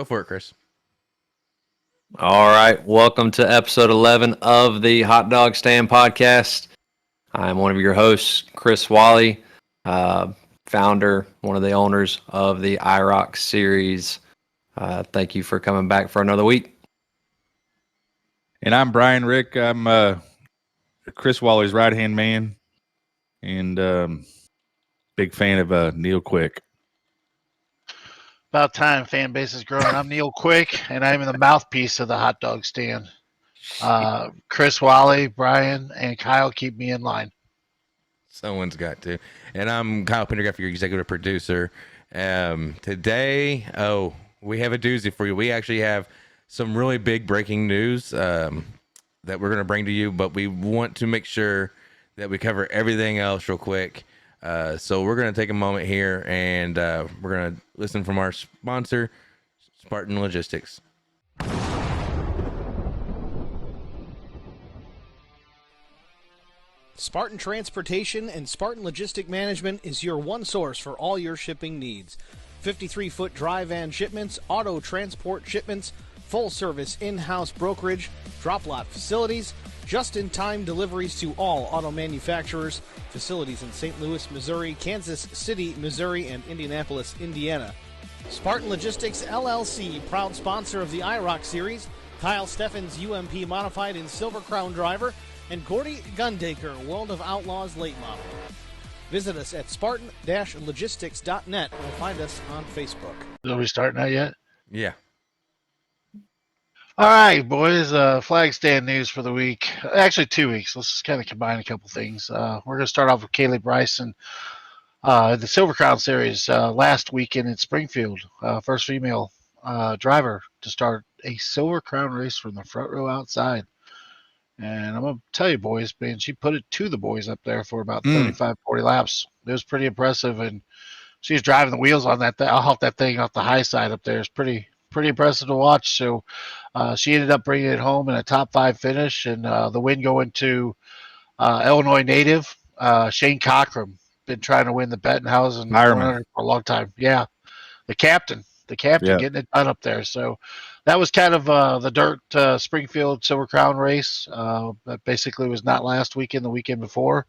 Go for it, Chris. All right. Welcome to episode 11 of the Hotdog Stand Podcast. I'm one of your hosts, Chris Wally, founder, one of the owners of the IROC series. Thank you for coming back for another week. And I'm Brian Rick. I'm Chris Wally's right-hand man and big fan of Neil Quick. About time, fan base is growing. I'm Neil Quick, and I'm the mouthpiece of the Hot Dog Stand. Chris Wally, Brian, and Kyle keep me in line. Someone's got to. And I'm Kyle Pendergraft, your executive producer. Today, we have a doozy for you. We actually have some really big breaking news that we're going to bring to you, but we want to make sure that we cover everything else real quick. So we're going to take a moment here and we're going to listen from our sponsor, Spartan Logistics. Spartan Transportation and Spartan Logistic Management is your one source for all your shipping needs. 53-foot dry van shipments, auto transport shipments, full-service in-house brokerage, drop lot facilities, just-in-time deliveries to all auto manufacturers, facilities in St. Louis, Missouri, Kansas City, Missouri, and Indianapolis, Indiana. Spartan Logistics, LLC, proud sponsor of the IROC series, Kyle Steffens, UMP Modified and Silver Crown driver, and Gordy Gundaker, World of Outlaws late model. Visit us at spartan-logistics.net or find us on Facebook. Are we starting that yet? Yeah. All right, boys. Flag stand news for the week. Actually, 2 weeks. Let's just kind of combine a couple things. We're going to start off with Kaylee Bryson. The Silver Crown Series last weekend in Springfield. First female driver to start a Silver Crown race from the front row outside. And I'm going to tell you, boys, man, she put it to the boys up there for about 35, 40 laps. It was pretty impressive. And she was driving the wheels on that thing. I'll hop that thing off the high side up there. It's pretty impressive to watch. So she ended up bringing it home in a top 5 finish, and the win going to Illinois native Shane Cochran. Been trying to win the Bettenhausen for a long time. Yeah, the captain getting it done up there. So that was kind of the dirt Springfield Silver Crown race. That basically was not last weekend, the weekend before.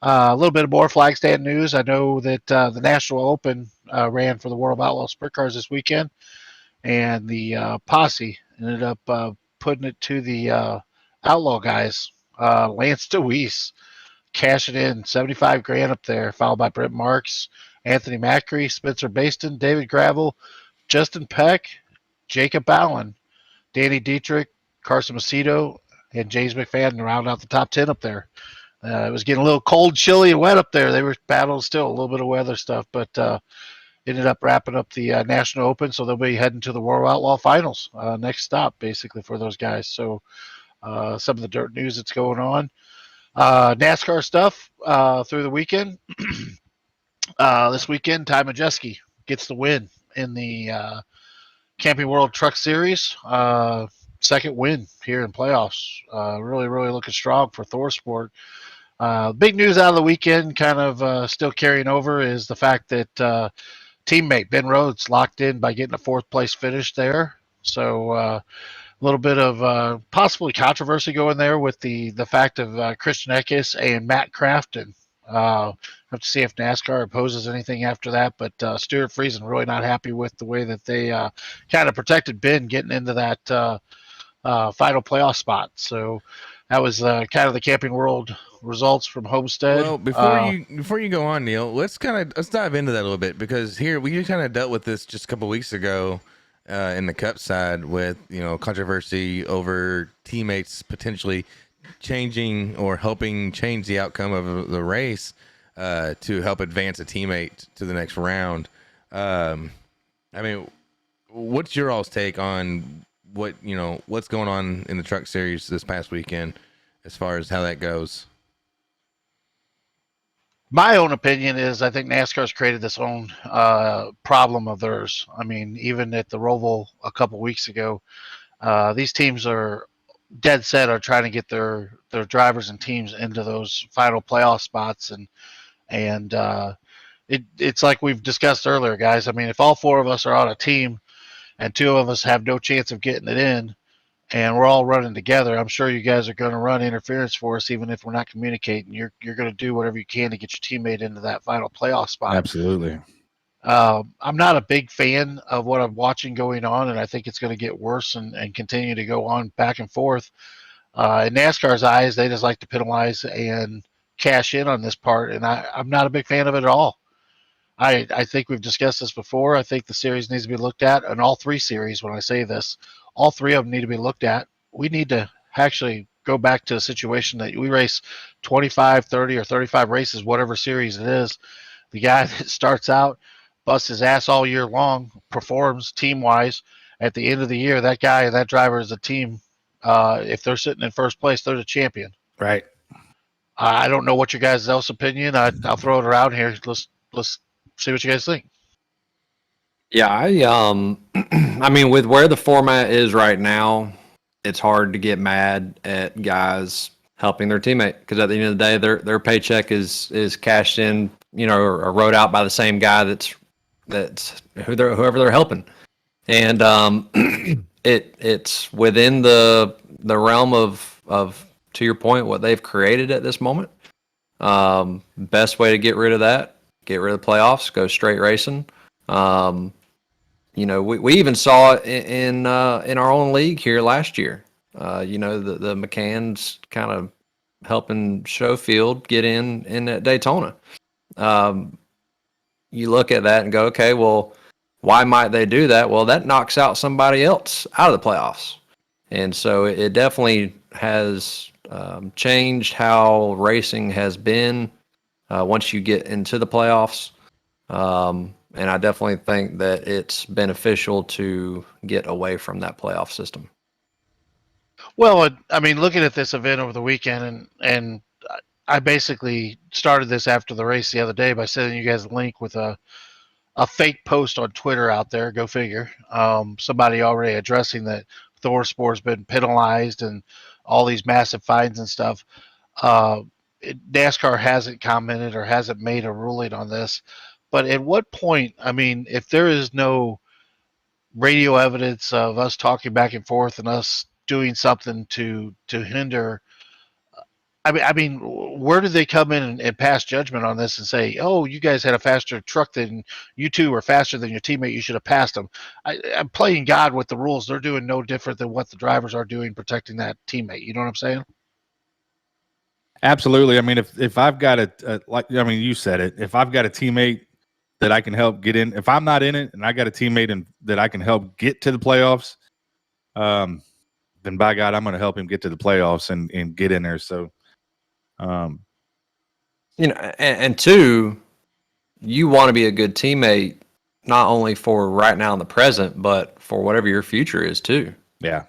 A little bit more flag stand news. I know that the National Open ran for the World of Outlaw Sprint Cars this weekend. And the posse ended up putting it to the Outlaw guys. Lance DeWeese cashing in $75,000 up there, followed by Brent Marks, Anthony Macri, Spencer Baston, David Gravel, Justin Peck, Jacob Allen, Danny Dietrich, Carson Macedo, and James McFadden to round out the top 10 up there. It was getting a little cold, chilly, and wet up there. They were battling still, a little bit of weather stuff, but ended up wrapping up the National Open, so they'll be heading to the World Outlaw Finals. Next stop, basically, for those guys. So some of the dirt news that's going on. NASCAR stuff through the weekend. This weekend, Ty Majeski gets the win in the Camping World Truck Series. Second win here in playoffs. Really, really looking strong for ThorSport. Big news out of the weekend, kind of still carrying over, is the fact that teammate Ben Rhodes locked in by getting a 4th place finish there. So a little bit of possibly controversy going there with the fact of Christian Eckes and Matt Crafton. Have to see if NASCAR opposes anything after that, but Stewart Friesen really not happy with the way that they kind of protected Ben getting into that final playoff spot. So that was kind of the Camping World results from Homestead. Well, before you go on, Neil, let's dive into that a little bit, because here we kind of dealt with this just a couple weeks ago in the Cup side with controversy over teammates potentially changing or helping change the outcome of the race to help advance a teammate to the next round. I mean, what's your all's take on what's going on in the Truck Series this past weekend as far as how that goes? My own opinion is I think NASCAR's created this own problem of theirs. I mean, even at the Roval a couple weeks ago, these teams are dead set on trying to get their drivers and teams into those final playoff spots, and it's like we've discussed earlier, guys. I mean, if all 4 of us are on a team and two of us have no chance of getting it in, and we're all running together, I'm sure you guys are going to run interference for us, even if we're not communicating. You're going to do whatever you can to get your teammate into that final playoff spot. Absolutely. I'm not a big fan of what I'm watching going on, and I think it's going to get worse and continue to go on back and forth. In NASCAR's eyes, they just like to penalize and cash in on this part, and I'm not a big fan of it at all. I think we've discussed this before. I think the series needs to be looked at, and all three series, when I say this, all three of them need to be looked at. We need to actually go back to a situation that we race 25, 30, or 35 races, whatever series it is. The guy that starts out, busts his ass all year long, performs team-wise. At the end of the year, that guy, that driver is a team. If they're sitting in first place, they're the champion. Right. I don't know what your guys' else opinion. I'll throw it around here. Let's see what you guys think. Yeah, I mean, with where the format is right now, it's hard to get mad at guys helping their teammate, because at the end of the day, their paycheck is cashed in, or wrote out by the same guy that's whoever they're helping, and it's within the realm of, to your point, what they've created at this moment. Best way to get rid of that, get rid of the playoffs, go straight racing. We even saw it in our own league here last year. The McCanns kind of helping Schofield get in at Daytona. You look at that and go, okay, well, why might they do that? Well, that knocks out somebody else out of the playoffs. And so it definitely has changed how racing has been once you get into the playoffs. And I definitely think that it's beneficial to get away from that playoff system. Well, I mean, looking at this event over the weekend, and I basically started this after the race the other day by sending you guys a link with a fake post on Twitter out there. Go figure. Somebody already addressing that Thor Sport's been penalized and all these massive fines and stuff. NASCAR hasn't commented or hasn't made a ruling on this. But at what point, I mean, if there is no radio evidence of us talking back and forth and us doing something to hinder, I mean, where do they come in and pass judgment on this and say, oh, you guys had a faster truck than you two were faster than your teammate, you should have passed them? I'm playing God with the rules. They're doing no different than what the drivers are doing, protecting that teammate. You know what I'm saying? Absolutely. I mean, if I've got you said it, if I've got a teammate that I can help get in, if I'm not in it and I got a teammate that I can help get to the playoffs, then by God, I'm going to help him get to the playoffs and get in there. So, and two, you want to be a good teammate, not only for right now in the present, but for whatever your future is too. Yeah.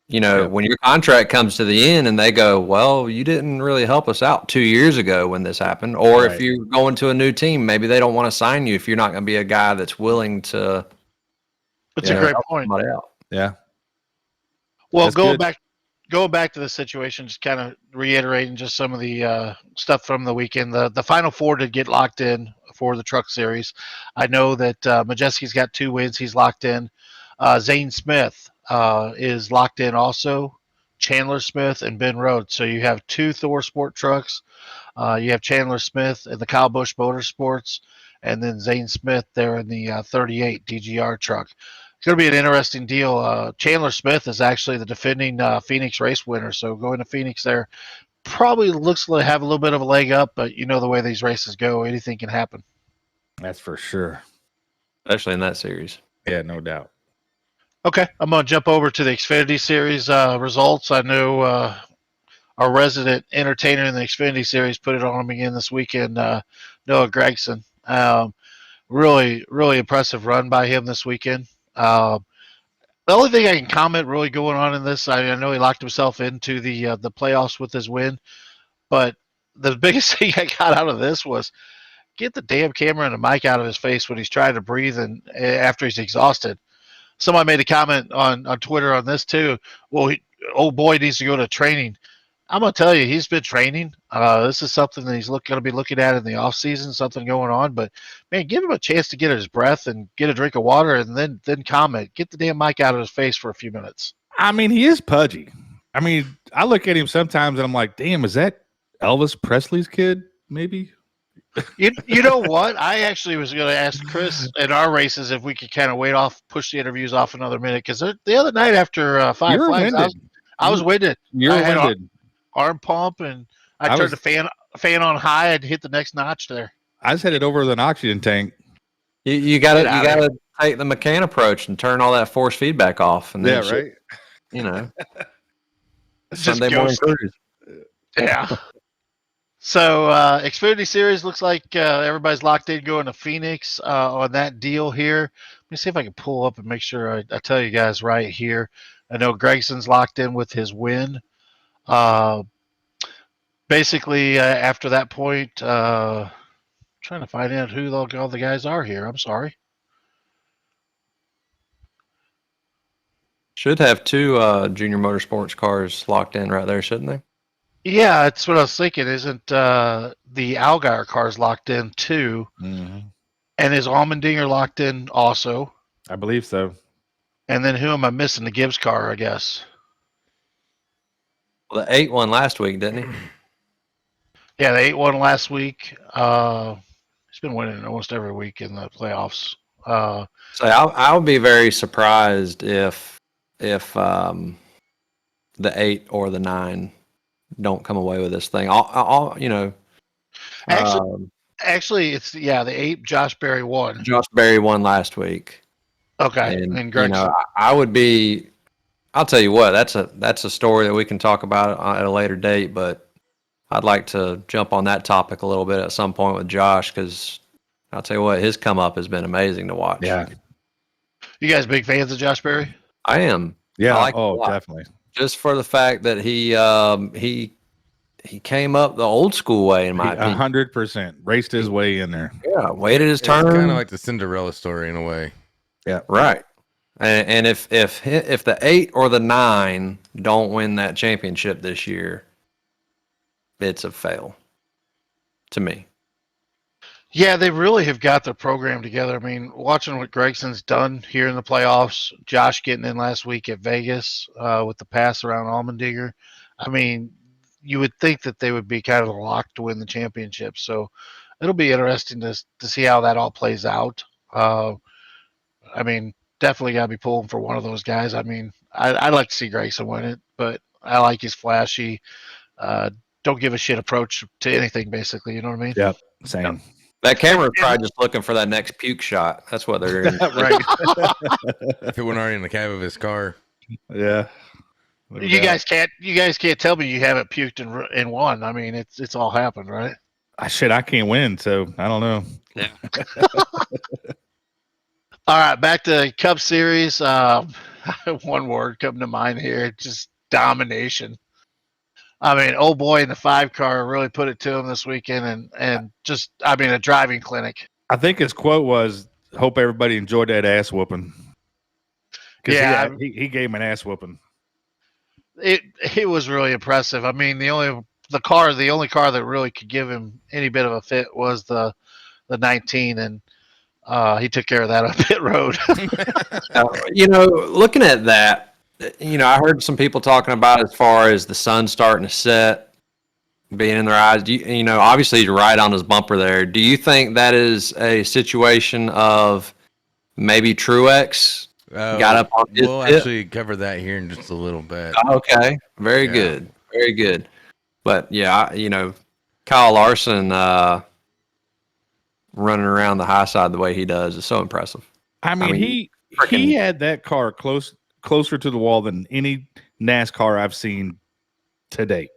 When your contract comes to the end and they go, well, you didn't really help us out 2 years ago when this happened. Or Right. if you're going to a new team, maybe they don't want to sign you if you're not going to be a guy that's willing to. It's a great point. Somebody out. Yeah. Well, That's going good. back to the situation, just kind of reiterating just some of the stuff from the weekend. The Final Four did get locked in for the Truck Series. I know that Majeski's got 2 wins. He's locked in. Zane Smith is locked in also. Chandler Smith and Ben Rhodes. So you have 2 Thor Sport trucks. You have Chandler Smith in the Kyle Busch Motorsports, and then Zane Smith there in the 38 DGR truck. It's going to be an interesting deal. Chandler Smith is actually the defending Phoenix race winner, so going to Phoenix there probably looks to have a little bit of a leg up, but you know the way these races go, anything can happen. That's for sure. Especially in that series. Yeah, no doubt. Okay, I'm going to jump over to the Xfinity Series results. I know our resident entertainer in the Xfinity Series put it on him again this weekend, Noah Gragson. Really, really impressive run by him this weekend. The only thing I can comment really going on in this, I know he locked himself into the playoffs with his win, but the biggest thing I got out of this was get the damn camera and the mic out of his face when he's trying to breathe and after he's exhausted. Somebody made a comment on Twitter on this too. Well, old boy needs to go to training. I'm gonna tell you, he's been training. This is something that he's going to be looking at in the off season. Something going on, but man, give him a chance to get his breath and get a drink of water, and then comment. Get the damn mic out of his face for a few minutes. I mean, he is pudgy. I mean, I look at him sometimes and I'm like, damn, is that Elvis Presley's kid? Maybe. You know what? I actually was going to ask Chris in our races if we could kind of push the interviews off another minute, because the other night after 5 flags, I was winded. You're winded. Arm pump, and I turned the fan on high and hit the next notch there. I just headed over with an oxygen tank. You gotta take the McCann approach and turn all that force feedback off, and then right. You know, Sunday morning cruise. Yeah. So Xfinity Series looks like everybody's locked in going to Phoenix on that deal here. Let me see if I can pull up and make sure I tell you guys right here. I know Gregson's locked in with his win. Basically, after that point, trying to find out who all the guys are here. I'm sorry. Should have 2 junior motorsports cars locked in right there, shouldn't they? Yeah, that's what I was thinking. Isn't the Allgaier cars locked in too? Mm-hmm. And is Allmendinger locked in also? I believe so. And then who am I missing? The Gibbs car, I guess. Well, the 8 won last week, didn't he? Yeah, the 8-1 last week. He's been winning almost every week in the playoffs. So I would be very surprised if the 8 or the 9 don't come away with this thing. Actually, it's the 8. Josh Berry won. Josh Berry won last week. Okay, and Gregson. I'll tell you what. That's a story that we can talk about at a later date. But I'd like to jump on that topic a little bit at some point with Josh, because I'll tell you what, his come up has been amazing to watch. Yeah. You guys big fans of Josh Berry? I am. Yeah. I like definitely. Just for the fact that he came up the old school way, in my opinion. 100% raced his way in there. Yeah, waited his turn. It's kind of like the Cinderella story in a way. Yeah, right. And if the 8 or the 9 don't win that championship this year, it's a fail to me. Yeah, they really have got their program together. I mean, watching what Gregson's done here in the playoffs, Josh getting in last week at Vegas with the pass around Allmendinger. I mean, you would think that they would be kind of locked to win the championship. So it'll be interesting to see how that all plays out. I mean, definitely got to be pulling for one of those guys. I mean, I'd like to see Gregson win it, but I like his flashy, don't give a shit approach to anything, basically. You know what I mean? Yeah, same. That camera's probably just looking for that next puke shot. That's what they're doing. Right. If it went already in the cab of his car. Yeah. You guys can't tell me you haven't puked in one. I mean, it's all happened, right? I can't win, so I don't know. Yeah. All right, back to Cup Series. One word coming to mind here, just domination. I mean, old boy in the 5 car really put it to him this weekend, and just, I mean, a driving clinic. I think his quote was, "Hope everybody enjoyed that ass whooping." Yeah, he gave him an ass whooping. It was really impressive. I mean, the only car that really could give him any bit of a fit was the 19, and he took care of that on pit road. Looking at that, I heard some people talking about as far as the sun starting to set, being in their eyes. Obviously he's right on his bumper there. Do you think that is a situation of maybe Truex got up on his We'll pit? actually cover that here in just a little bit. Okay, very good, very good. But yeah, Kyle Larson running around the high side the way he does is so impressive. I mean he had that car closer to the wall than any NASCAR I've seen to date.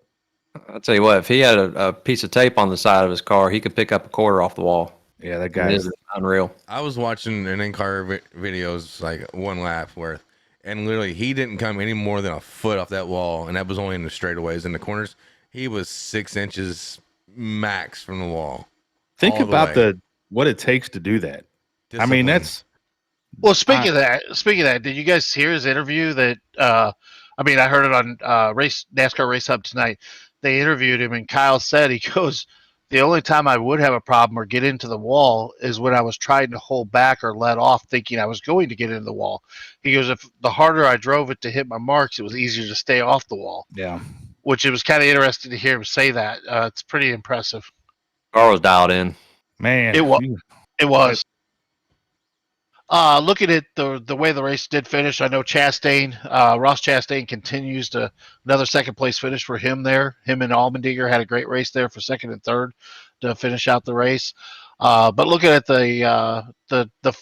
I'll tell you what, if he had a piece of tape on the side of his car, he could pick up a quarter off the wall. Yeah, that guy is unreal. I was watching an in-car videos, like one lap worth, and literally he didn't come any more than a foot off that wall, and that was only in the straightaways. In the corners, he was 6 inches max from the wall. Think about what it takes to do that. I mean, that's... Well, speaking of that, did you guys hear his interview that I I mean, I heard it on NASCAR Race Hub tonight. They interviewed him, and Kyle said, he goes, the only time I would have a problem or get into the wall is when I was trying to hold back or let off thinking I was going to get into the wall. He goes, if the harder I drove it to hit my marks, it was easier to stay off the wall. Yeah. Which it was kind of interesting to hear him say that. It's pretty impressive. Car was dialed in. Man. It was. Looking at the way the race did finish, I know Ross Chastain continues to another second place finish for him there. Him and Allmendinger had a great race there for second and third to finish out the race. But looking at the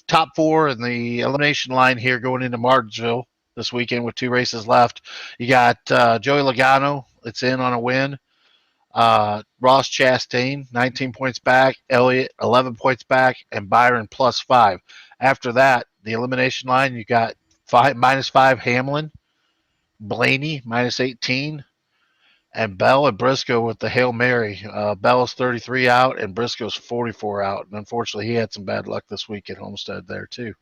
top four and the elimination line here going into Martinsville this weekend with 2 races left, you got Joey Logano. It's in on a win. Ross Chastain, 19 points back. Elliott, 11 points back. And Byron, +5. After that, the elimination line, you got -5 Hamlin, Blaney, -18, and Bell and Briscoe with the Hail Mary. Bell's 33 out, and Briscoe's 44 out. And unfortunately, he had some bad luck this week at Homestead there, too.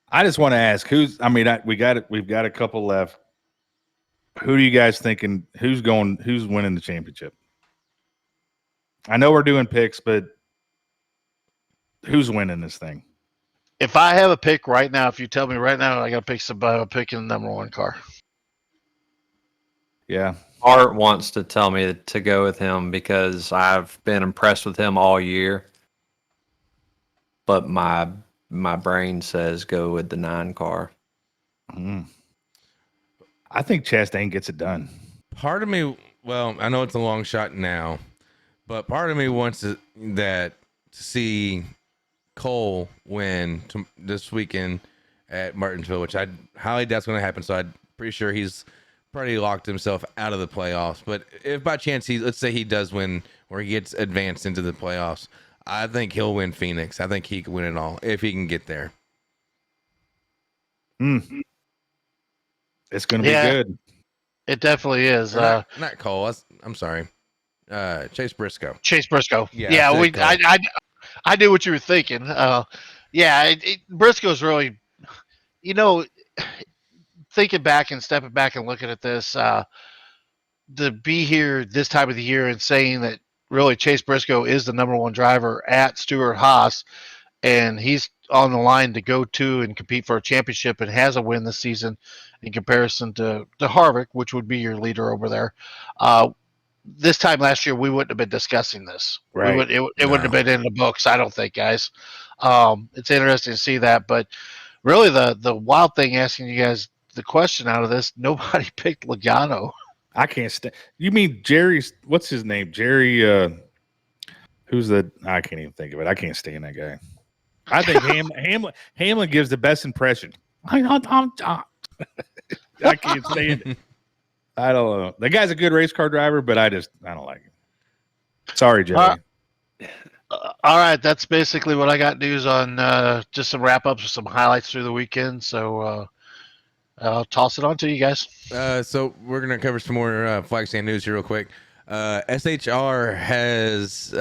I just want to ask we've got a couple left. Who are you guys thinking? Who's winning the championship? I know we're doing picks, but who's winning this thing? If I have a pick right now, if you tell me right now I got to pick somebody, I'm picking the number 1 car. Yeah. Art wants to tell me to go with him because I've been impressed with him all year. But my brain says go with the 9 car. I think Chastain gets it done. Part of me, well, I know it's a long shot now, but part of me wants to see Cole win this weekend at Martinsville, which I highly doubt is going to happen. So I'm pretty sure he's probably locked himself out of the playoffs. But if by chance let's say he does win, or he gets advanced into the playoffs, I think he'll win Phoenix. I think he can win it all if he can get there. It's going to be good. It definitely is. Not Cole. I'm sorry. Chase Briscoe. Chase Briscoe. Yeah. I knew what you were thinking. Briscoe's really, thinking back and stepping back and looking at this, to be here this time of the year and saying that really Chase Briscoe is the number 1 driver at Stewart Haas, and he's on the line to go to and compete for a championship and has a win this season in comparison to Harvick, which would be your leader over there. This time last year, we wouldn't have been discussing this. Right. It wouldn't have been in the books, I don't think, guys. It's interesting to see that. But really, the wild thing, asking you guys the question out of this, nobody picked Logano. I can't stand. You mean Jerry's? What's his name? Jerry. Who's the? I can't even think of it. I can't stand that guy. I think Hamlin gives the best impression. I can't stand it. I don't know. The guy's a good race car driver, but I don't like him. Sorry, Joey. All right, that's basically what I got news on. Just some wrap ups with some highlights through the weekend. So I'll toss it on to you guys. So we're gonna cover some more flag stand news here real quick. SHR has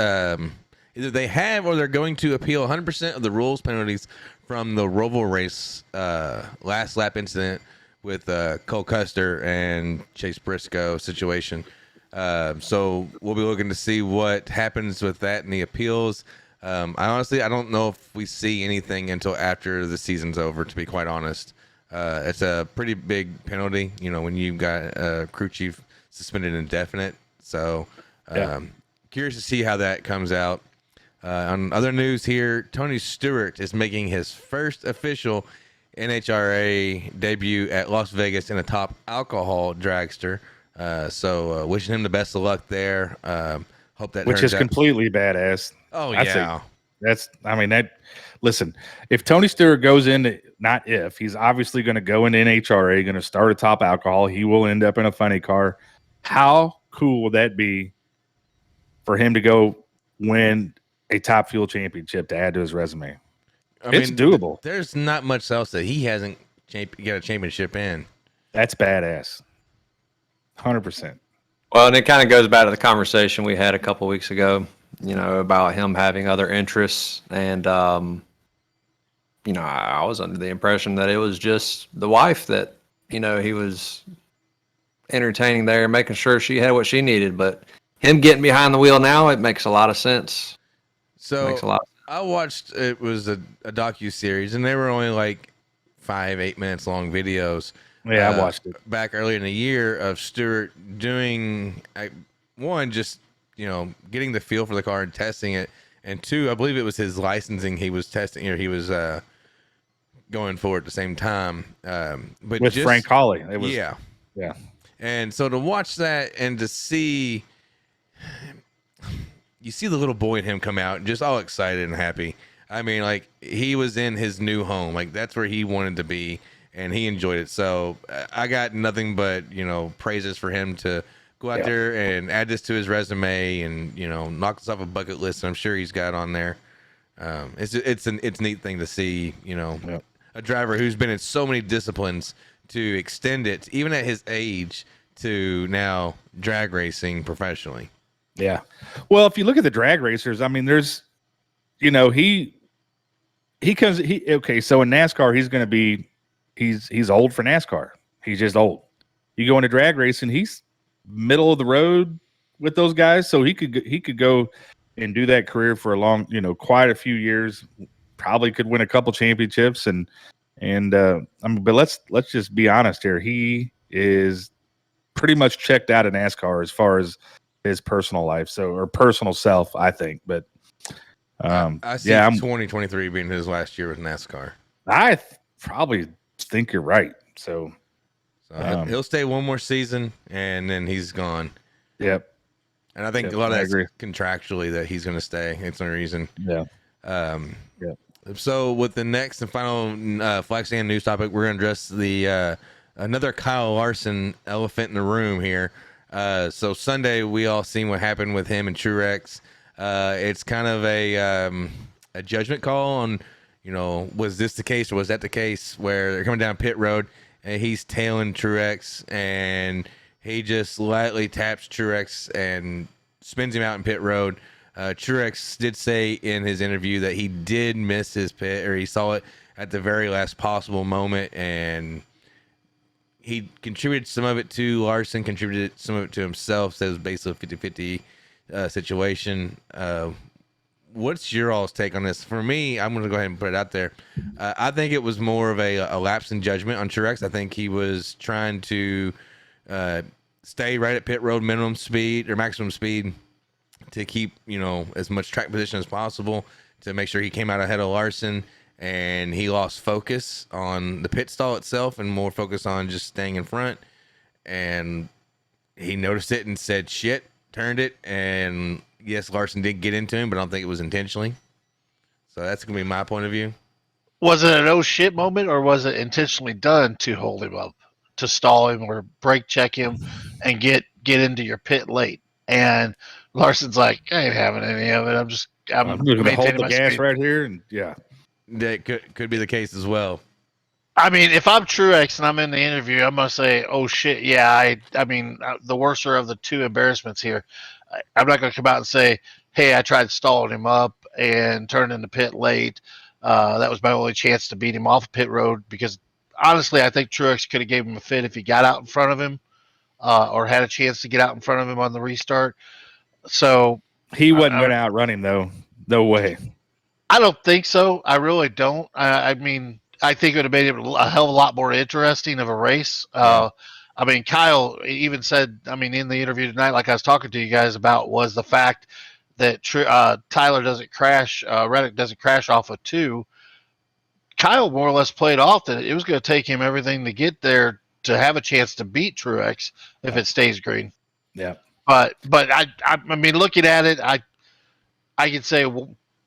either they have or they're going to appeal 100% of the rules penalties from the Roval race last lap incident with Cole Custer and Chase Briscoe situation. So we'll be looking to see what happens with that in the appeals. I don't know if we see anything until after the season's over, to be quite honest. It's a pretty big penalty, when you've got a crew chief suspended indefinite. So curious to see how that comes out. On other news here, Tony Stewart is making his first official NHRA debut at Las Vegas in a top alcohol dragster. So wishing him the best of luck there. Hope that which turns is out. Completely badass. Oh yeah, listen, if Tony Stewart goes into, not if, he's obviously going to go into NHRA, going to start a top alcohol. He will end up in a funny car. How cool would that be for him to go win a top fuel championship to add to his resume? It's doable. There's not much else that he hasn't got a championship in. That's badass. 100%. Well, and it kind of goes back to the conversation we had a couple weeks ago, about him having other interests. And, I was under the impression that it was just the wife that he was entertaining there, making sure she had what she needed. But him getting behind the wheel now, it makes a lot of sense. So I watched, it was a docu-series, and they were only like 5-8 minutes long videos. Yeah, I watched it back earlier in the year of Stewart doing one, just getting the feel for the car and testing it, and two, I believe it was his licensing he was testing, he was going for at the same time. But with Frank Hawley, it was yeah. And so to watch that and to see, you see the little boy in him come out just all excited and happy. I mean, like, he was in his new home, like that's where he wanted to be, and he enjoyed it. So I got nothing but praises for him to go out there and add this to his resume, and knock this off a bucket list. I'm sure he's got on there. It's a neat thing to see. A driver who's been in so many disciplines to extend it, even at his age, to now drag racing professionally. Yeah. Well, if you look at the drag racers, I mean, there's, he comes, okay. So in NASCAR, he's going to be, he's old for NASCAR. He's just old. You go into drag racing, he's middle of the road with those guys. So he could go and do that career for a long, quite a few years, probably could win a couple championships. But let's just be honest here. He is pretty much checked out of NASCAR as far as his personal life, or personal self, I think. But I see 2023 being his last year with NASCAR. I probably think you're right. So he'll stay one more season, and then he's gone. Yep. And I think a lot of that's contractually that he's going to stay. It's no reason. Yeah. So with the next and final flag stand news topic, we're going to address the another Kyle Larson elephant in the room here. So Sunday, we all seen what happened with him and Truex. It's kind of a judgment call on, was this the case or was that the case, where they're coming down pit road and he's tailing Truex and he just lightly taps Truex and spins him out in pit road. Truex did say in his interview that he did miss his pit, or he saw it at the very last possible moment, and he contributed some of it to Larson, contributed some of it to himself. So it was basically a 50-50 situation. What's your all's take on this? For me, I'm going to go ahead and put it out there. I think it was more of a lapse in judgment on Truex. I think he was trying to stay right at pit road minimum speed or maximum speed to keep, as much track position as possible to make sure he came out ahead of Larson. And he lost focus on the pit stall itself and more focus on just staying in front. And he noticed it and said, shit, turned it. And yes, Larson did get into him, but I don't think it was intentionally. So that's going to be my point of view. Was it an oh shit moment, or was it intentionally done to hold him up, to stall him or brake check him and get into your pit late? And Larson's like, I ain't having any of it. I'm going to hold the gas speed right here. And that could be the case as well. I mean, if I'm Truex and I'm in the interview, I'm going to say, oh, shit, yeah, I mean, the worser of the two embarrassments here. I'm not going to come out and say, hey, I tried stalling him up and turned in the pit late. That was my only chance to beat him off pit road, because, honestly, I think Truex could have gave him a fit if he got out in front of him or had a chance to get out in front of him on the restart. So he wasn't going out running, though. No way. I don't think so. I really don't. I mean, I think it would have made it a hell of a lot more interesting of a race. I mean, Kyle even said, in the interview tonight, like I was talking to you guys about, was the fact that Tyler doesn't crash, Reddick doesn't crash off of 2. Kyle more or less played off that it was going to take him everything to get there to have a chance to beat Truex if it stays green. Yeah. But I mean, looking at it, I could say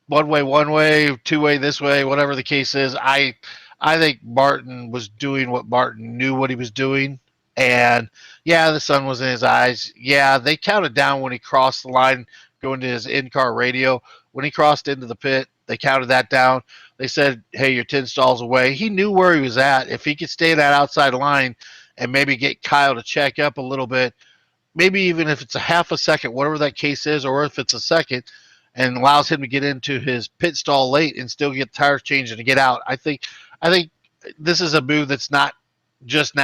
one way, two-way this way, whatever the case is. I think Martin was doing what Martin knew what he was doing. And, yeah, the sun was in his eyes. Yeah, they counted down when he crossed the line, going to his in-car radio. When he crossed into the pit, they counted that down. They said, hey, you're 10 stalls away. He knew where he was at. If he could stay that outside line and maybe get Kyle to check up a little bit, maybe even if it's a half a second, whatever that case is, or if it's a second, and allows him to get into his pit stall late and still get tires changed and to get out. I think this is a move that's not just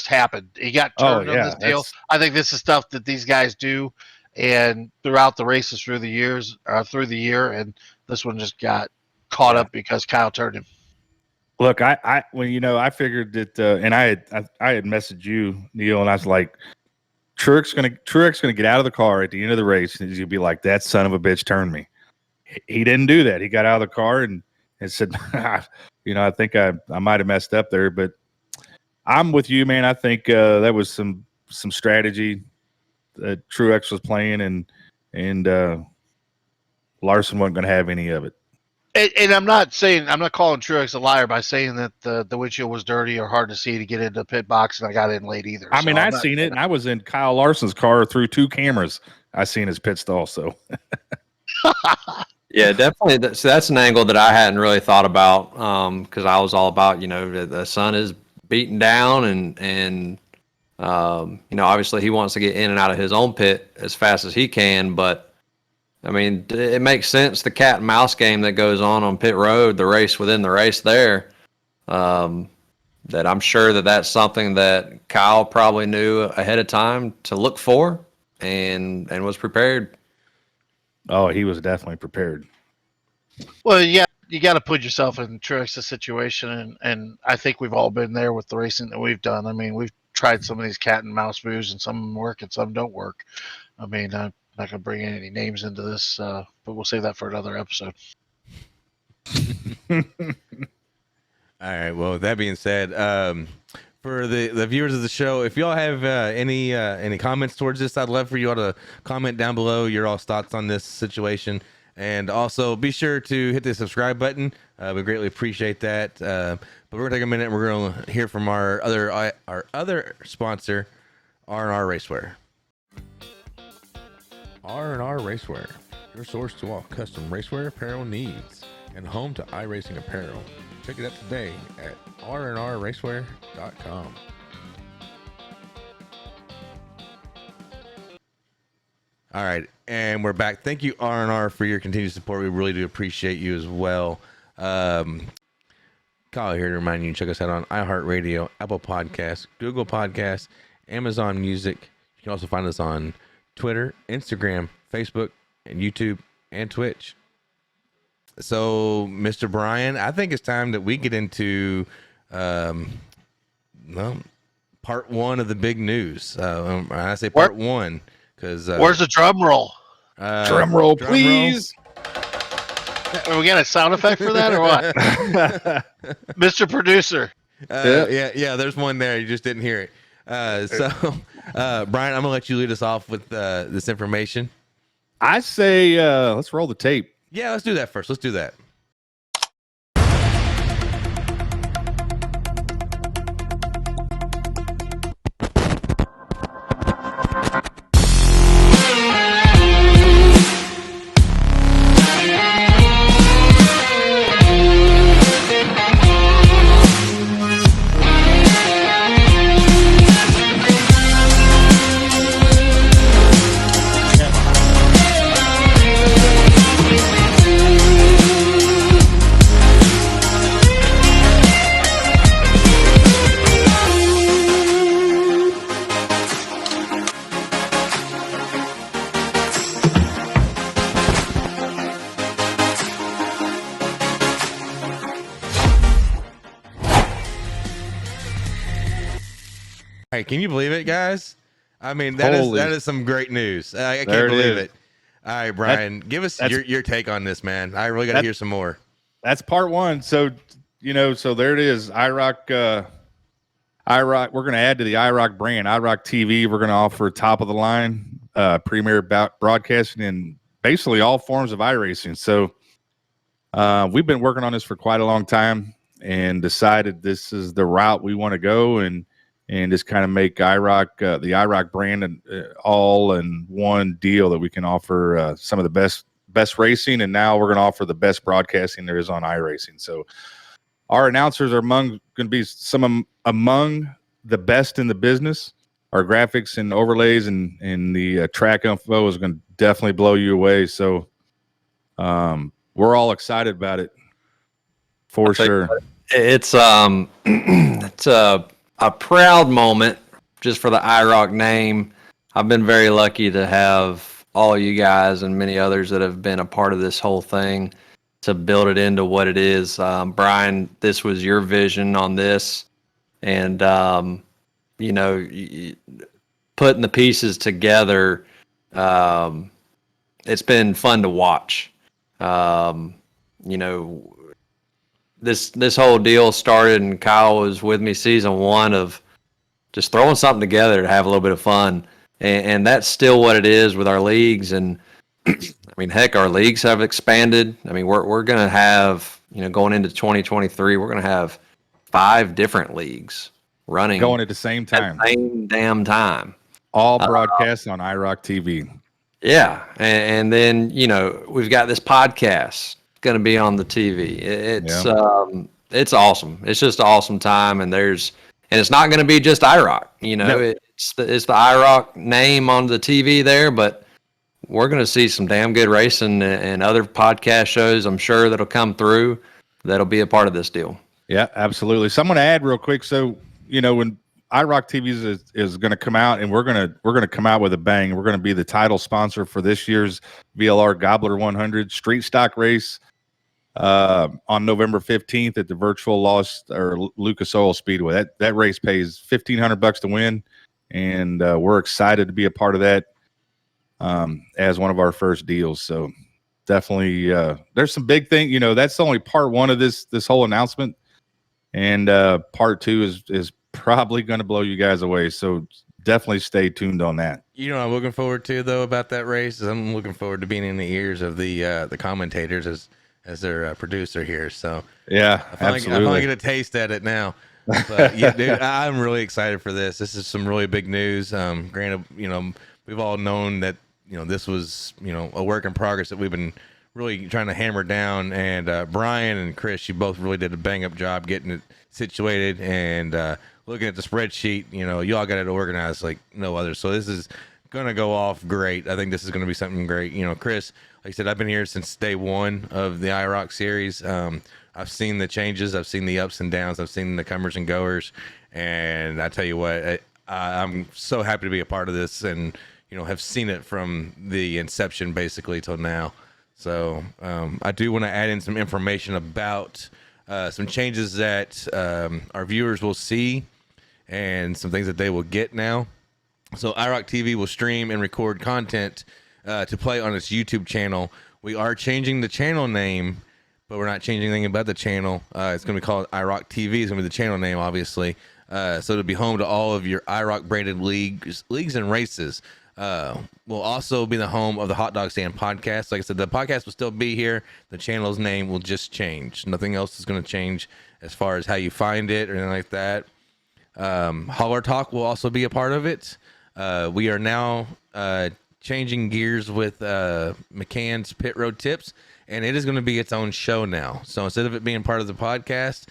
happened. He got turned on this deal. I think this is stuff that these guys do, and throughout the races through the year, and this one just got caught up because Kyle turned him. Look, I figured that, and I had messaged you, Neil, and I was like, Truex gonna get out of the car at the end of the race, and he's gonna be like, that son of a bitch turned me. He didn't do that. He got out of the car and said, I think I might have messed up there, but I'm with you, man. I think that was some strategy that Truex was playing, and Larson wasn't going to have any of it. And I'm not calling Truex a liar by saying that the windshield was dirty or hard to see to get into the pit box, and I got in late either. I mean, I've seen it, and I was in Kyle Larson's car through 2 cameras. I seen his pit stall, so. Yeah, definitely. So that's an angle that I hadn't really thought about, because I was all about, the sun is beaten down, and obviously he wants to get in and out of his own pit as fast as he can, but I mean, it makes sense, the cat and mouse game that goes on pit road, the race within the race there, that I'm sure that's something that Kyle probably knew ahead of time to look for and was prepared. Oh, he was definitely prepared. Well, yeah, you got to put yourself in Truex's situation, and I think we've all been there with the racing that we've done. I mean, we've tried some of these cat and mouse moves, and some of them work and some don't work. I mean, I'm not going to bring any names into this, but we'll save that for another episode. All right. Well, with that being said, for the viewers of the show, if y'all have any comments towards this, I'd love for you all to comment down below your all's thoughts on this situation, and also be sure to hit the subscribe button. We greatly appreciate that. But we're gonna take a minute and we're gonna hear from our other sponsor, R&R Racewear. R&R Racewear, your source to all custom racewear apparel needs, and home to iRacing apparel. Check it out today at rnrracewear.com. All right, and we're back. Thank you, R&R, for your continued support. We really do appreciate you as well. Kyle here to remind you to check us out on iHeartRadio, Apple Podcasts, Google Podcasts, Amazon Music. You can also find us on Twitter, Instagram, Facebook, and YouTube, and Twitch. So, Mr. Brian, I think it's time that we get into part 1 of the big news. I say part 1 because where's the drum roll? Drum roll, please. Are we got a sound effect for that or what? Mr. Producer. Yeah, there's one there. You just didn't hear it. So, Brian, I'm gonna let you lead us off with this information. I say let's roll the tape. Yeah, let's do that first. Let's do that. Hey, can you believe it, guys? I mean, that is some great news. I can't believe it. All right, Brian, give us your take on this, man. I really got to hear some more. That's part 1. So, so there it is. IROC. We're going to add to the IROC brand, IROC TV. We're going to offer top of the line, premier broadcasting in basically all forms of iRacing. So, we've been working on this for quite a long time and decided this is the route we want to go and just kind of make IROC, the IROC brand, all in one deal that we can offer some of the best racing, and now we're going to offer the best broadcasting there is on iRacing. So our announcers are going to be among the best in the business. Our graphics and overlays and the track info is going to definitely blow you away. So we're all excited about it for sure. It's a proud moment just for the IROC name. I've been very lucky to have all you guys and many others that have been a part of this whole thing to build it into what it is. Brian, this was your vision on this, and you know, putting the pieces together. It's been fun to watch. You know, this whole deal started, and Kyle was with me season 1 of just throwing something together to have a little bit of fun. And that's still what it is with our leagues. And I mean, heck, our leagues have expanded. I mean, we're going to have, you know, going into 2023, we're going to have 5 different leagues running going at the same time. Same damn time. All broadcasts on IROC TV. Yeah. And then, you know, we've got this podcast going to be on the TV. It's awesome. It's just an awesome time. And it's not going to be just IROC, you know, it's the IROC name on the TV there, but we're going to see some damn good racing and other podcast shows, I'm sure, that'll come through that'll be a part of this deal. Yeah, absolutely. So I'm going to add real quick. So, you know, when IROC TV is going to come out, and we're going to come out with a bang. We're going to be the title sponsor for this year's VLR Gobbler 100 street stock race on November 15th at the virtual Lucas Oil Speedway. That race pays $1,500 to win, and we're excited to be a part of that as one of our first deals. So definitely, there's some big things. You know, that's only part 1 of this whole announcement, and part 2 is probably going to blow you guys away. So definitely stay tuned on that. You know, I'm looking forward to though about that race. I'm looking forward to being in the ears of the commentators as their producer here. So yeah, I finally get a taste at it now. But yeah, dude, I'm really excited for this. This is some really big news. Granted, you know, we've all known that, you know, this was, you know, a work in progress that we've been really trying to hammer down. And Brian and Chris, you both really did a bang up job getting it situated and looking at the spreadsheet. You know, you all got it organized like no other. So this is going to go off great. I think this is going to be something great. You know, Chris, like I said, I've been here since day 1 of the IROC series. I've seen the changes. I've seen the ups and downs. I've seen the comers and goers. And I tell you what, I'm so happy to be a part of this and, you know, have seen it from the inception basically till now. So I do want to add in some information about some changes that our viewers will see and some things that they will get now. So IROC TV will stream and record content to play on its YouTube channel. We are changing the channel name, but we're not changing anything about the channel. It's going to be called IROC TV. It's going to be the channel name, obviously. So it'll be home to all of your IROC branded leagues and races. Will also be the home of the Hotdog Stand Podcast. Like I said, the podcast will still be here. The channel's name will just change. Nothing else is going to change as far as how you find it or anything like that. Holler Talk will also be a part of it. We are now changing gears with McCann's Pit Road Tips, and it is going to be its own show now. So instead of it being part of the podcast,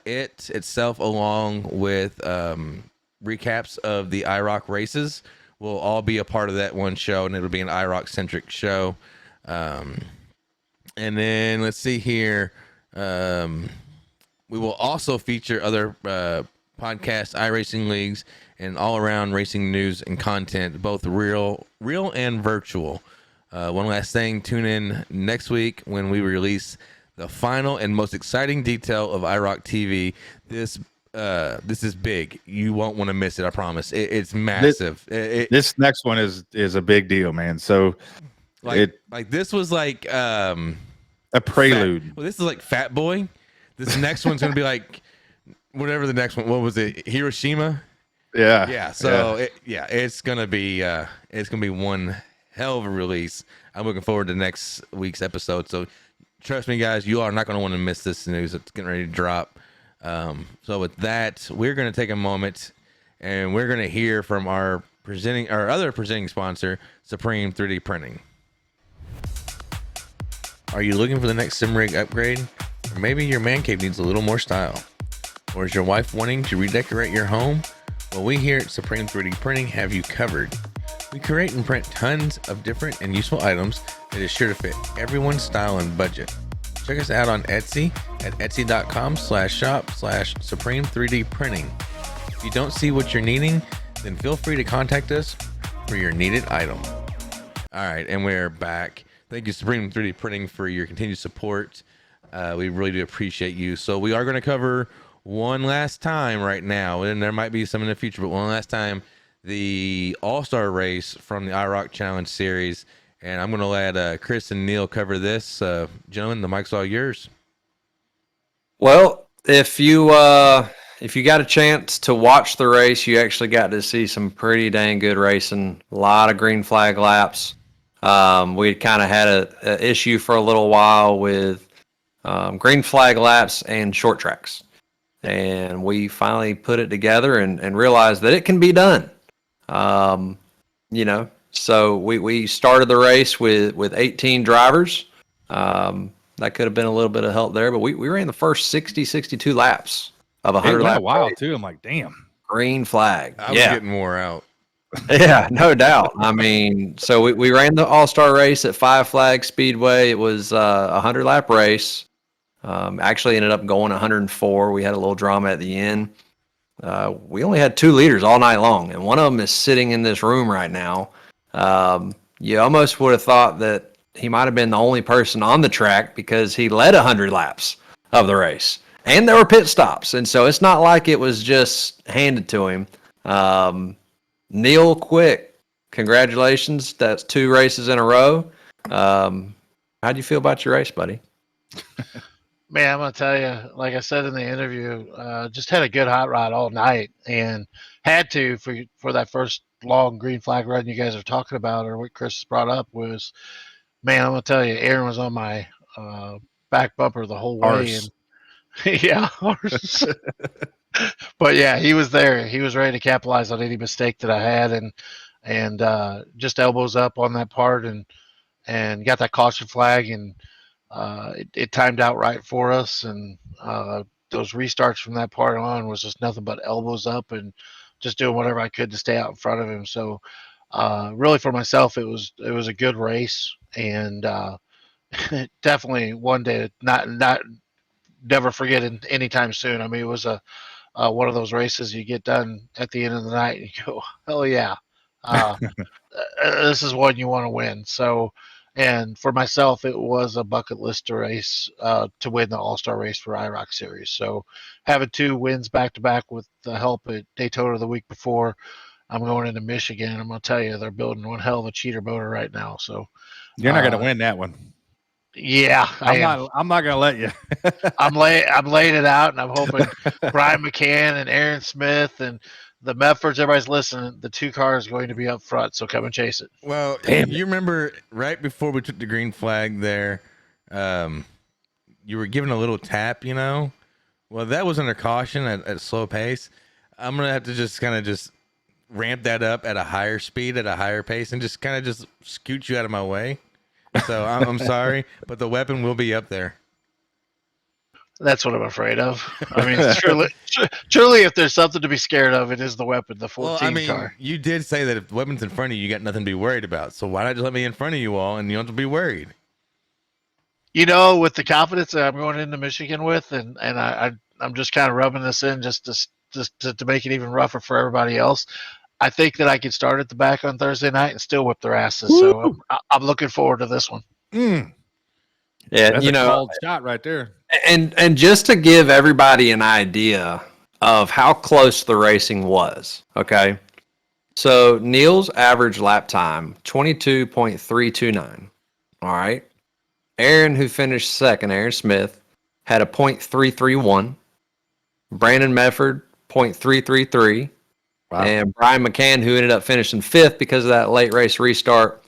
it itself, along with recaps of the IROC races, will all be a part of that one show, and it'll be an IROC-centric show. And then let's see here. We will also feature other podcasts, iRacing leagues, and all-around racing news and content, both real and virtual. One last thing, tune in next week when we release the final and most exciting detail of IROC TV. This is big. You won't want to miss it. I promise. It's massive. This next one is a big deal, man. So like this was like a prelude. This is like Fat Boy. This next one's gonna be like whatever the next one. What was it? Hiroshima. Yeah. Yeah. So it's gonna be one hell of a release. I'm looking forward to next week's episode. So trust me, guys, you are not gonna want to miss this news. It's getting ready to drop. So with that, we're going to take a moment and we're going to hear from our other presenting sponsor, Supreme 3D Printing. Are you looking for the next sim rig upgrade? Or maybe your man cave needs a little more style? Or is your wife wanting to redecorate your home? Well, we here at Supreme 3D Printing have you covered. We create and print tons of different and useful items that is sure to fit everyone's style and budget. Check us out on Etsy at etsy.com/shop/Supreme3D Printing. you don't see what you're needing, then feel free to contact us for your needed item. All right, and we're back. Thank you, Supreme 3D Printing, for your continued support. We really do appreciate you. So we are going to cover one last time right now, and there might be some in the future, but one last time, the All-Star race from the IROC Challenge Series. And I'm going to let Chris and Neil cover this. Gentlemen, the mic's all yours. Well, if you got a chance to watch the race, you actually got to see some pretty dang good racing. A lot of green flag laps. We kind of had a issue for a little while with green flag laps and short tracks. And we finally put it together and realized that it can be done. So we started the race with 18 drivers. That could have been a little bit of help there, but we ran the first 62 laps of 100 laps. Wow, too. I'm like, damn. Green flag. I was getting more out. Yeah, no doubt. I mean, so we ran the All-Star race at Five Flag Speedway. It was a 100-lap race. Actually ended up going 104. We had a little drama at the end. We only had 2 leaders all night long, and one of them is sitting in this room right now. You almost would have thought that he might have been the only person on the track because he led 100 laps of the race. And there were pit stops, and so it's not like it was just handed to him. Neil Quick, congratulations. That's 2 races in a row. How'd you feel about your race, buddy? Man, I'm going to tell you, like I said in the interview, just had a good hot rod all night and had to for that first long green flag run you guys are talking about, or what Chris brought up was, man, I'm going to tell you, Aaron was on my back bumper the whole way. And, yeah, but yeah, he was there. He was ready to capitalize on any mistake that I had, and just elbows up on that part, and got that caution flag, and it timed out right for us, and those restarts from that part on was just nothing but elbows up and just doing whatever I could to stay out in front of him. So really for myself, it was a good race, and definitely one day not never forget it anytime soon. I mean, it was one of those races you get done at the end of the night and you go, hell yeah, this is one you want to win. So, and for myself, it was a bucket list race to win the All-Star race for IROC Series. So having 2 wins back-to-back with the help at Daytona the week before, I'm going into Michigan, and I'm going to tell you, they're building one hell of a cheater motor right now. So you're not going to win that one. Yeah, I'm not going to let you. I'm laying it out, and I'm hoping Brian McCann and Aaron Smith and the Medfords, everybody's listening. The 2 cars are going to be up front, so come and chase it. Well, you remember right before we took the green flag there, you were given a little tap, Well, that was under caution at a slow pace. I'm going to have to just ramp that up at a higher speed, at a higher pace, and just scoot you out of my way. So I'm sorry, but the weapon will be up there. That's what I'm afraid of. I mean, truly, if there's something to be scared of, it is the weapon, the 14 car. You did say that if the weapon's in front of you, you got nothing to be worried about. So why not just let me in front of you all, and you don't have to be worried? With the confidence that I'm going into Michigan with, and I'm just kind of rubbing this in just to make it even rougher for everybody else. I think that I could start at the back on Thursday night and still whip their asses. Woo! So I'm looking forward to this one. Yeah, that's a cold shot right there. And just to give everybody an idea of how close the racing was, okay? So Neil's average lap time, 22.329. All right. Aaron, who finished second, Aaron Smith, had a .331. Brandon Medford, .333. Wow. And Brian McCann, who ended up finishing 5th because of that late race restart,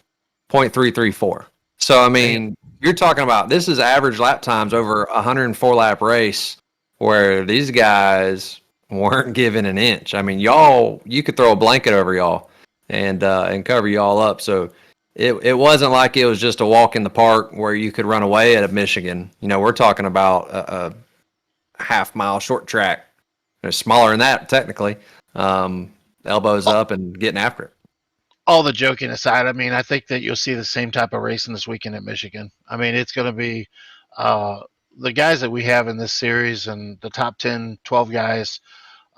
.334. So, I mean, you're talking about this is average lap times over a 104-lap race where these guys weren't given an inch. I mean, you could throw a blanket over y'all and cover y'all up. So it wasn't like it was just a walk in the park where you could run away at Michigan. We're talking about a half-mile short track. It's smaller than that, technically. Elbows up and getting after it. All the joking aside, I mean, I think that you'll see the same type of racing this weekend at Michigan. I mean, it's going to be the guys that we have in this series and the top 10, 12 guys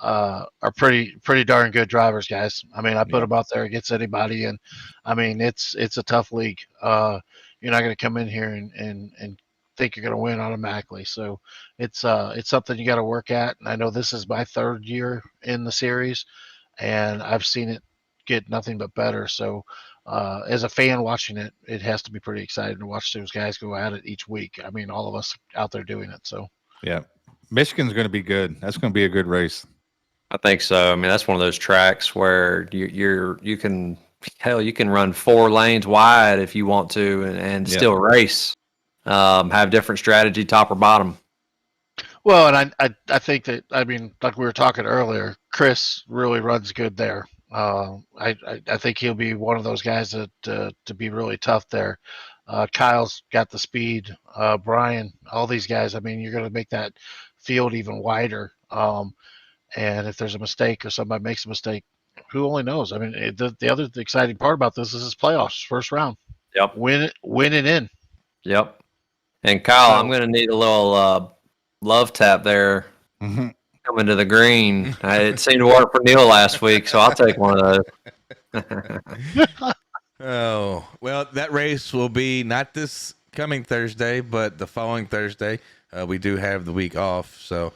are pretty darn good drivers, guys. I mean, I put them out there against anybody, and I mean it's a tough league. You're not going to come in here and think you're going to win automatically. So it's something you got to work at. And I know this is my third year in the series, and I've seen it get nothing but better. So as a fan watching it, it has to be pretty exciting to watch those guys go at it each week. I mean, all of us out there doing it. So Yeah, Michigan's going to be good. That's going to be a good race. I think so. I mean, that's one of those tracks where you can run 4 lanes wide if you want to and still race. Have different strategy, top or bottom. well, and I think that, I mean, like we were talking earlier, Chris really runs good there. I think he'll be one of those guys that to be really tough there. Kyle's got the speed. Brian, all these guys. I mean, you're going to make that field even wider. And if there's a mistake or somebody makes a mistake, who only knows? I mean, the other exciting part about this is playoffs, first round. Yep. Win it in. Yep. And Kyle, I'm going to need a little love tap there coming to the green. It seemed to work for Neil last week, so I'll take one of those. Oh, well, that race will be not this coming Thursday, but the following Thursday. We do have the week off, so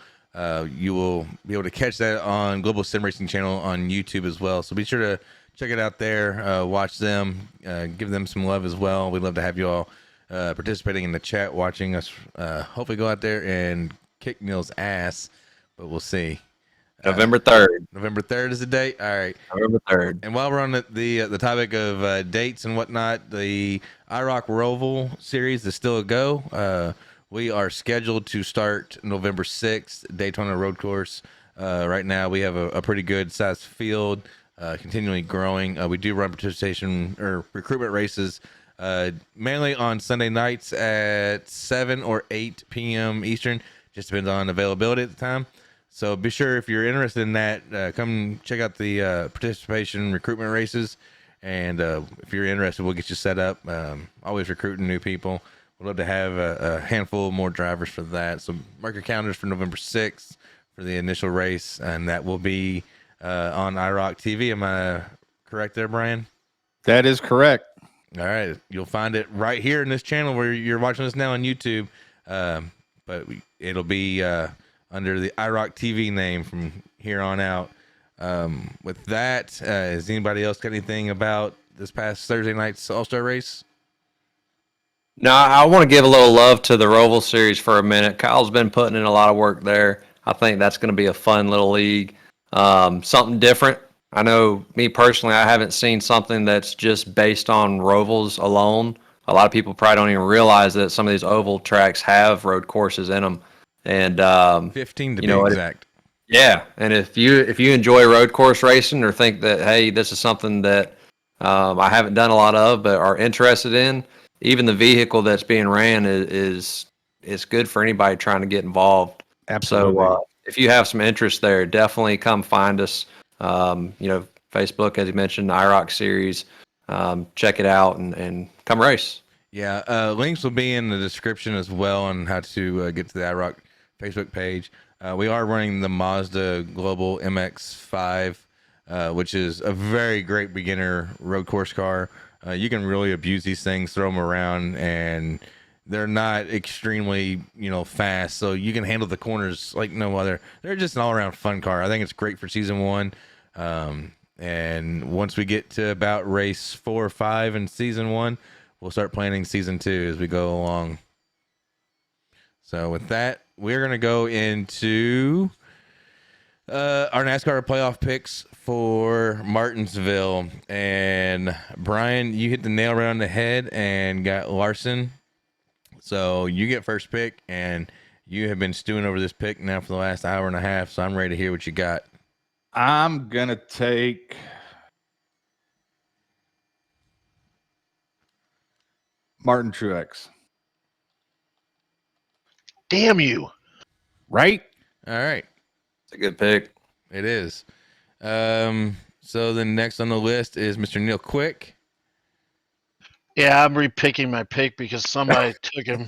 you will be able to catch that on Global Sim Racing Channel on YouTube as well. So be sure to check it out there, watch them, give them some love as well. We'd love to have you all participating in the chat, watching us hopefully go out there and kick Neil's ass, but we'll see. November 3rd. November 3rd is the date. All right. November 3rd. And while we're on the topic of dates and whatnot, the IROC Roval series is still a go. We are scheduled to start November 6th, Daytona Road Course. Right now, we have a pretty good sized field, continually growing. We do run participation or recruitment races mainly on Sunday nights at 7 or 8 p.m. Eastern. Just depends on availability at the time. So be sure, if you're interested in that, come check out the participation recruitment races. And if you're interested, we'll get you set up. Always recruiting new people. We'd love to have a handful more drivers for that. So mark your calendars for November 6th for the initial race, and that will be on IROC TV. Am I correct there, Brian? That is correct. All right. You'll find it right here in this channel where you're watching us now on YouTube. But it'll be under the IROC TV name from here on out. With that, has anybody else got anything about this past Thursday night's All-Star race? No, I want to give a little love to the Roval series for a minute. Kyle's been putting in a lot of work there. I think that's going to be a fun little league. Something different. I know, me personally, I haven't seen something that's just based on Rovals alone. A lot of people probably don't even realize that some of these oval tracks have road courses in them. And 15 to be exact. Yeah, and if you enjoy road course racing or think that, hey, this is something that I haven't done a lot of but are interested in, even the vehicle that's being ran is good for anybody trying to get involved. Absolutely. So if you have some interest there, definitely come find us. Facebook, as you mentioned, the IROC series. Check it out and come race. Yeah, links will be in the description as well on how to get to the IROC Facebook page. We are running the Mazda Global MX-5, which is a very great beginner road course car. You can really abuse these things, throw them around, and they're not extremely, fast. So you can handle the corners like no other. They're just an all-around fun car. I think it's great for season 1. And once we get to about race 4 or 5 in season 1, we'll start planning season 2 as we go along. So with that, we're going to go into our NASCAR playoff picks for Martinsville. And Brian, you hit the nail right on the head and got Larson. So you get first pick, and you have been stewing over this pick now for the last hour and a half. So I'm ready to hear what you got. I'm going to take Martin Truex. Damn you. Right? All right. It's a good pick. It is. So the next on the list is Mr. Neil Quick. Yeah, I'm repicking my pick because somebody took him.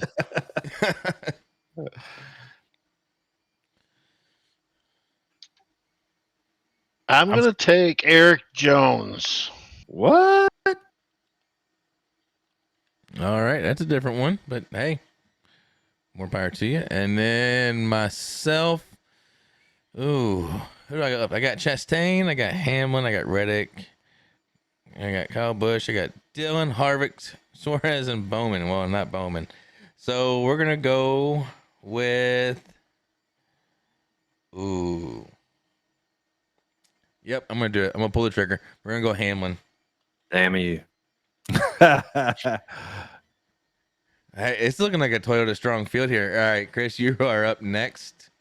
I'm going to take Eric Jones. What? All right, that's a different one, but hey, more power to you. And then myself, ooh, who do I got up? I got Chastain, I got Hamlin, I got Reddick, I got Kyle Busch, I got Dylan, Harvick, Suarez, and Bowman. Well, not Bowman. So we're gonna go with, ooh, yep, I'm gonna do it. I'm gonna pull the trigger. We're gonna go Hamlin. Damn you. Hey, it's looking like a Toyota strong field here. All right, Chris, you are up next.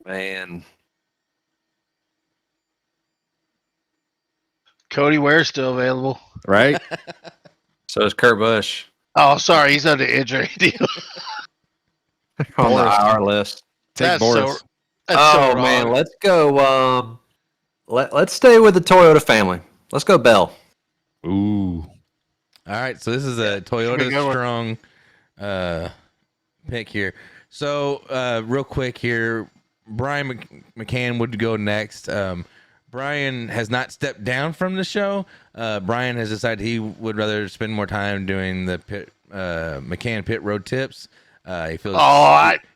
Man. Cody Ware's still available. Right? So is Kurt Busch Oh, sorry, he's on the injury deal. on Boris. the IR list. Take That's Boris. That's Oh so man, wrong. let's go. Let's stay with the Toyota family. Let's go Bell. Ooh. All right, so this is a Should be a Toyota good one. strong pick here. So real quick here, Brian McCann would go next. Brian has not stepped down from the show. Brian has decided he would rather spend more time doing the McCann pit road tips. He feels.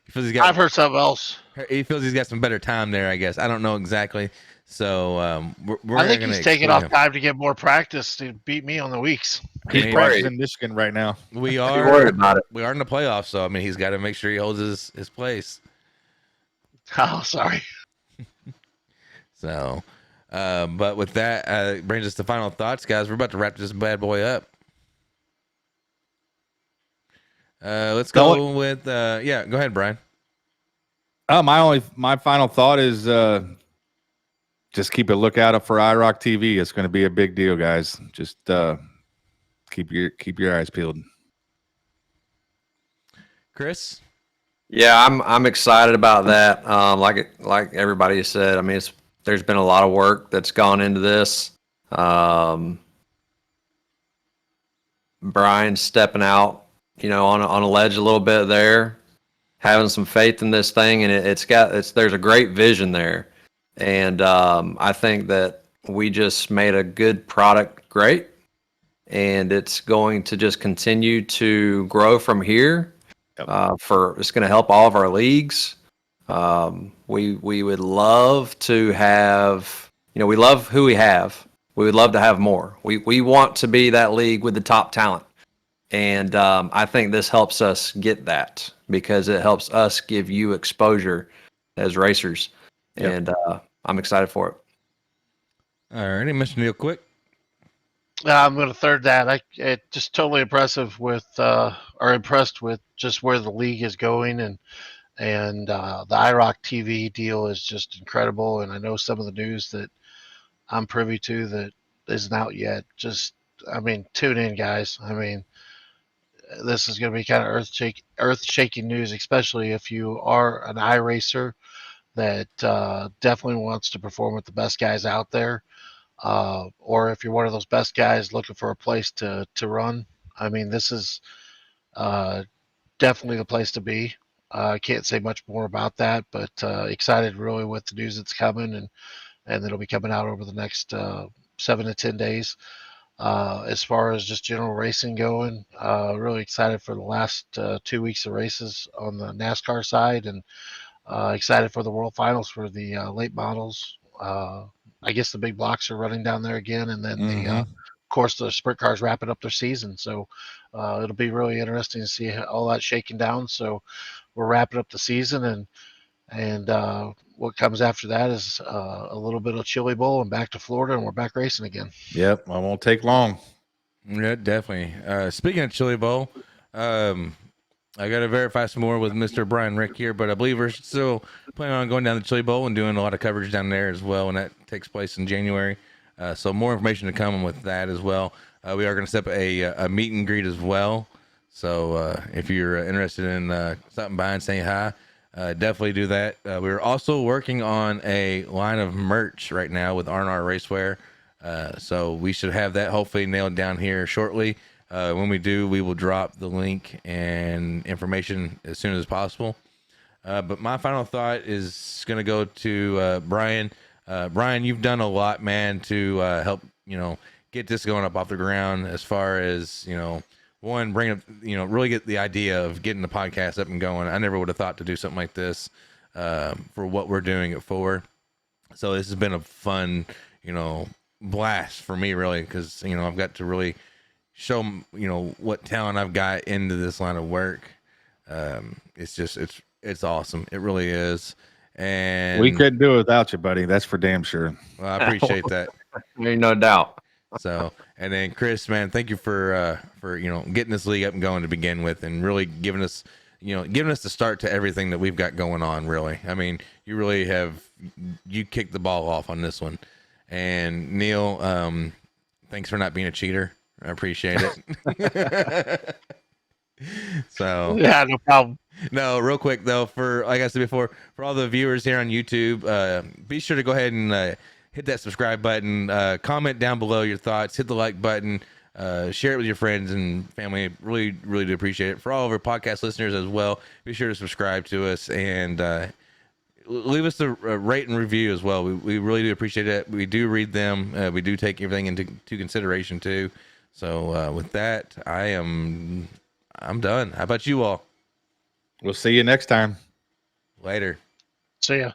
He feels I've heard something else. He feels he's got some better time there. I guess I don't know exactly. So we're I think gonna he's taking exclude off him. I time to get more practice to beat me on the weeks. He's mean, practicing in Michigan right now. We Be are worried about it. we are in the playoffs, so I mean he's got to make sure he holds his place. Oh, sorry. So, but with that, brings us to final thoughts, guys. We're about to wrap this bad boy up. Let's go with yeah. Go ahead, Brian. My final thought is just keep a lookout for IROC TV. It's going to be a big deal, guys. Just keep your eyes peeled. Chris. Yeah, I'm excited about that. Like everybody said, I mean, there's been a lot of work that's gone into this. Brian stepping out, on a ledge a little bit there, having some faith in this thing, and there's a great vision there, and I think that we just made a good product great, and it's going to just continue to grow from here. It's going to help all of our leagues. We would love to have, we love who we have. We would love to have more. We want to be that league with the top talent. And I think this helps us get that because it helps us give you exposure as racers. Yep. And I'm excited for it. All righty, Mr. Neil, quick. I'm going to third that. It just totally impressed with just where the league is going, and the IROC TV deal is just incredible. And I know some of the news that I'm privy to that isn't out yet. Tune in, guys. This is going to be kind of earth-shaking news, especially if you are an iRacer that definitely wants to perform with the best guys out there. Or if you're one of those best guys looking for a place to run, this is definitely the place to be. I can't say much more about that, but excited really with the news that's coming, and it'll be coming out over the next 7 to 10 days. As far as just general racing going, really excited for the last 2 weeks of races on the NASCAR side, and excited for the World Finals for the late models. I guess the big blocks are running down there again, and then of course the sprint cars wrapping up their season. So it'll be really interesting to see all that shaking down. So we're wrapping up the season, and what comes after that is a little bit of Chili Bowl and back to Florida, and we're back racing again. Yep, I won't take long. Yeah, definitely. Speaking of Chili Bowl, I got to verify some more with Mr. Brian Rick here, but I believe we're still planning on going down the Chili Bowl and doing a lot of coverage down there as well, and that takes place in January. So more information to come with that as well. We are going to set up a meet and greet as well. So if you're interested in stopping by and saying hi, definitely do that. We're also working on a line of merch right now with R&R Racewear. So we should have that hopefully nailed down here shortly. When we do, we will drop the link and information as soon as possible. But my final thought is going to go to Brian. Brian, you've done a lot, man, to help get this going up off the ground. As far as one, bring up really get the idea of getting the podcast up and going. I never would have thought to do something like this for what we're doing it for. So this has been a fun blast for me, really, because I've got to really show what talent I've got into this line of work. It's awesome. It really is. And we couldn't do it without you, buddy. That's for damn sure. Well, I appreciate that. There's no doubt. So, and then Chris, man, thank you for getting this league up and going to begin with, and really giving us the start to everything that we've got going on. Really, I mean, you really you kicked the ball off on this one. And Neil, thanks for not being a cheater. I appreciate it. So Yeah, no problem. no, real quick though, for like I said before, for all the viewers here on YouTube, be sure to go ahead and hit that subscribe button, comment down below your thoughts, hit the like button, share it with your friends and family. Really, really do appreciate it. For all of our podcast listeners as well, be sure to subscribe to us and leave us a rate and review as well. We really do appreciate it. We do read them. We do take everything into consideration too. So with that, I'm done. How about you all? We'll see you next time. Later. See ya.